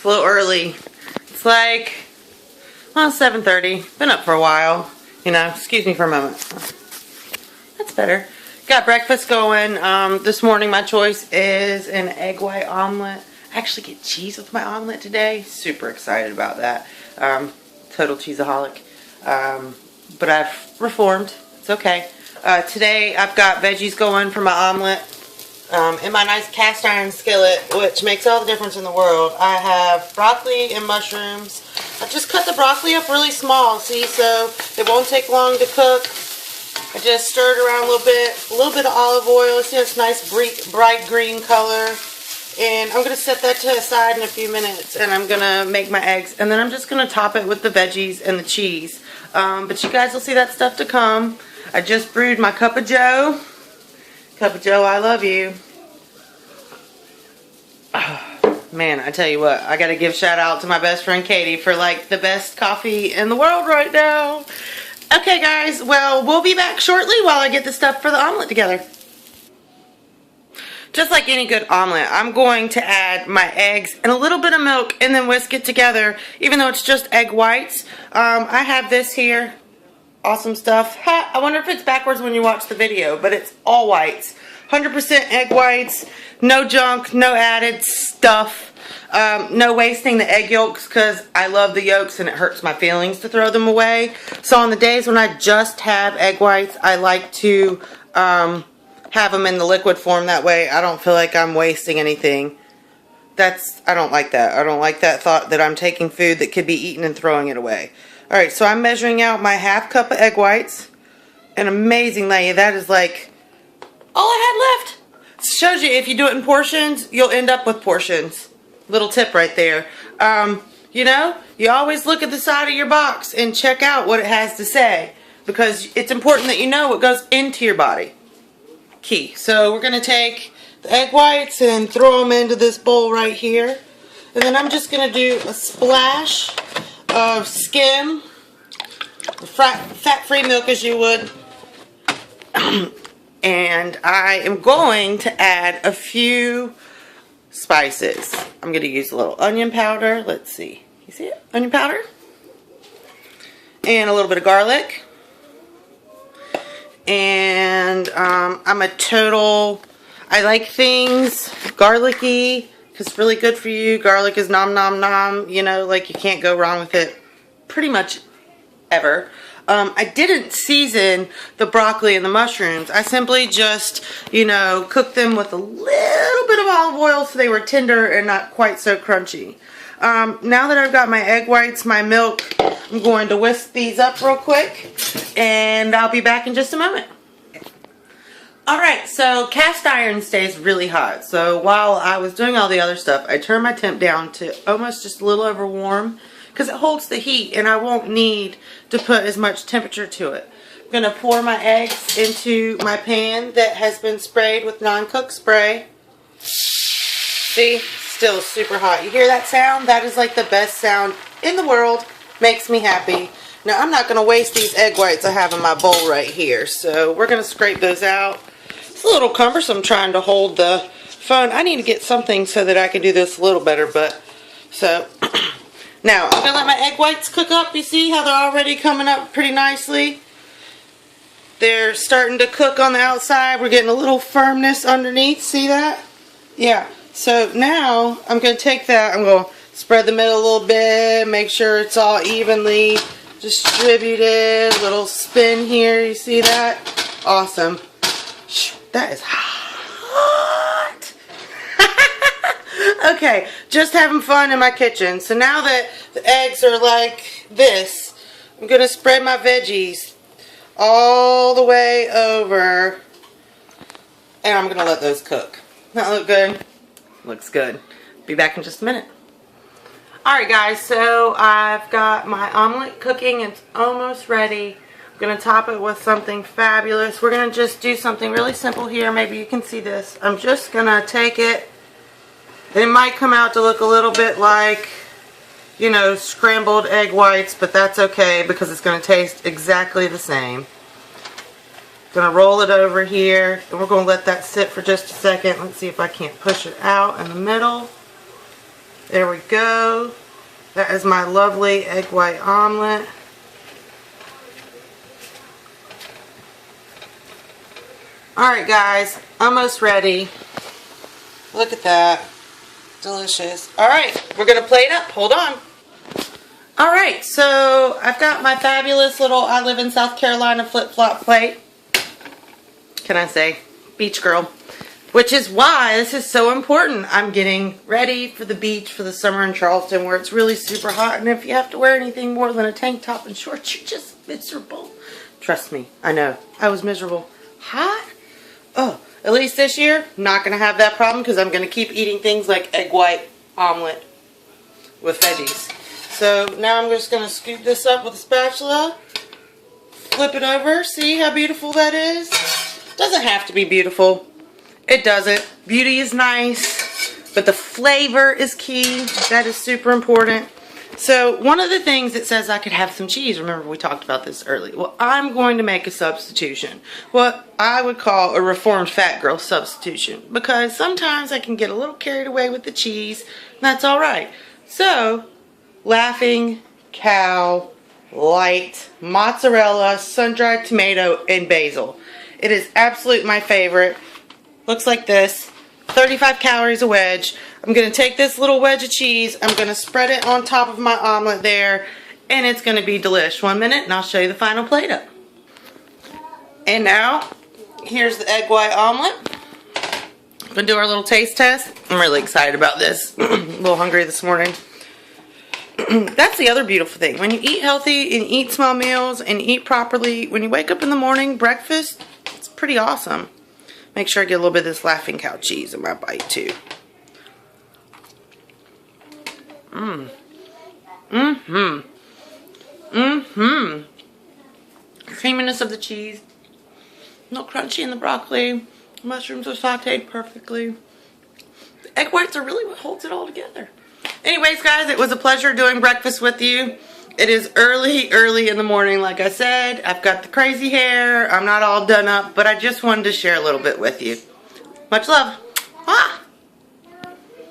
a little early. It's like, well, 7:30. Been up for a while. You know, excuse me for a moment. That's better. Got breakfast going. This morning my choice is an egg white omelet. I actually get cheese with my omelet today. Super excited about that. Total cheeseaholic. But I've reformed. It's okay. Today I've got veggies going for my omelet in my nice cast iron skillet, which makes all the difference in the world. I have broccoli and mushrooms. I just cut the broccoli up really small, see, so it won't take long to cook. I just stirred around a little bit of olive oil. See, it's nice bright green color. And I'm going to set that to the side in a few minutes, and I'm going to make my eggs, and then I'm just going to top it with the veggies and the cheese. But you guys will see that stuff to come. I just brewed my cup of joe. Cup of joe, I love you. Oh, man, I tell you what, I got to give shout out to my best friend Katie for like the best coffee in the world right now. Okay guys, well, we'll be back shortly while I get the stuff for the omelet together. Just like any good omelet, I'm going to add my eggs and a little bit of milk and then whisk it together, even though it's just egg whites. I have this here. Awesome stuff. Ha, I wonder if it's backwards when you watch the video, but it's all whites. 100% egg whites, no junk, no added stuff. No wasting the egg yolks because I love the yolks and it hurts my feelings to throw them away. So on the days when I just have egg whites, I like to have them in the liquid form. That way I don't feel like I'm wasting anything. I don't like that. I don't like that thought that I'm taking food that could be eaten and throwing it away. Alright, so I'm measuring out my half cup of egg whites. And amazingly, that is like all I had left. It shows you if you do it in portions, you'll end up with portions. Little tip right there. You know, you always look at the side of your box and check out what it has to say. Because it's important that you know what goes into your body. Key. So we're going to take the egg whites and throw them into this bowl right here. And then I'm just going to do a splash of skim, fat-free milk as you would. And I am going to add a few spices. I'm going to use a little onion powder. Let's see. You see it? Onion powder. And a little bit of garlic. And I'm a total, I like things garlicky because it's really good for you. Garlic is nom nom nom, you know, like you can't go wrong with it pretty much ever. I didn't season the broccoli and the mushrooms. I simply just, you know, cooked them with a little bit of olive oil so they were tender and not quite so crunchy. Now that I've got my egg whites, my milk, I'm going to whisk these up real quick and I'll be back in just a moment. Alright, so cast iron stays really hot. So while I was doing all the other stuff, I turned my temp down to almost just a little over warm because it holds the heat and I won't need to put as much temperature to it. I'm going to pour my eggs into my pan that has been sprayed with non-cook spray. See? Still super hot. You hear that sound? That is like the best sound in the world. Makes me happy. Now I'm not going to waste these egg whites I have in my bowl right here. So we're going to scrape those out. It's a little cumbersome trying to hold the phone. I need to get something so that I can do this a little better. But so now I'm going to let my egg whites cook up. You see how they're already coming up pretty nicely? They're starting to cook on the outside. We're getting a little firmness underneath. See that? Yeah. So now I'm going to take that, I'm going to spread the middle a little bit, make sure it's all evenly distributed. Little spin here, you see that? Awesome. That is hot. Okay, just having fun in my kitchen. So now that the eggs are like this, I'm going to spread my veggies all the way over. And I'm going to let those cook. That look good? Looks good. Be back in just a minute. Alright guys, so I've got my omelet cooking. It's almost ready. I'm going to top it with something fabulous. We're going to just do something really simple here. Maybe you can see this. I'm just going to take it. It might come out to look a little bit like, you know, scrambled egg whites, but that's okay because it's going to taste exactly the same. Going to roll it over here, and we're going to let that sit for just a second. Let's see if I can't push it out in the middle. There we go. That is my lovely egg white omelet. Alright guys, almost ready. Look at that. Delicious. Alright, we're going to plate up. Hold on. Alright, so I've got my fabulous little I live in South Carolina flip-flop plate. Can I say? Beach girl. Which is why this is so important. I'm getting ready for the beach for the summer in Charleston where it's really super hot. And if you have to wear anything more than a tank top and shorts, you're just miserable. Trust me, I know. I was miserable. Hot? Oh, at least this year, not going to have that problem because I'm going to keep eating things like egg white omelet with veggies. So now I'm just going to scoop this up with a spatula. Flip it over. See how beautiful that is? Doesn't have to be beautiful. It doesn't. Beauty is nice, but the flavor is key. That is super important. So one of the things that says I could have some cheese, remember we talked about this earlier. Well, I'm going to make a substitution. What I would call a reformed fat girl substitution. Because sometimes I can get a little carried away with the cheese. And that's alright. So, Laughing Cow light mozzarella, sun-dried tomato, and basil. It is absolutely my favorite. Looks like this. 35 calories a wedge. I'm going to take this little wedge of cheese. I'm going to spread it on top of my omelet there. And it's going to be delish. 1 minute and I'll show you the final plate up. And now, here's the egg white omelet. I'm going to do our little taste test. I'm really excited about this. A little hungry this morning. That's the other beautiful thing. When you eat healthy and eat small meals and eat properly, when you wake up in the morning, breakfast, it's pretty awesome. Make sure I get a little bit of this Laughing Cow cheese in my bite too. Creaminess of the cheese. Not crunchy in the broccoli. Mushrooms are sauteed perfectly. The egg whites are really what holds it all together. Anyways, guys, it was a pleasure doing breakfast with you. It is early in the morning, like I said. I've got the crazy hair. I'm not all done up, but I just wanted to share a little bit with you. Much love. Ah!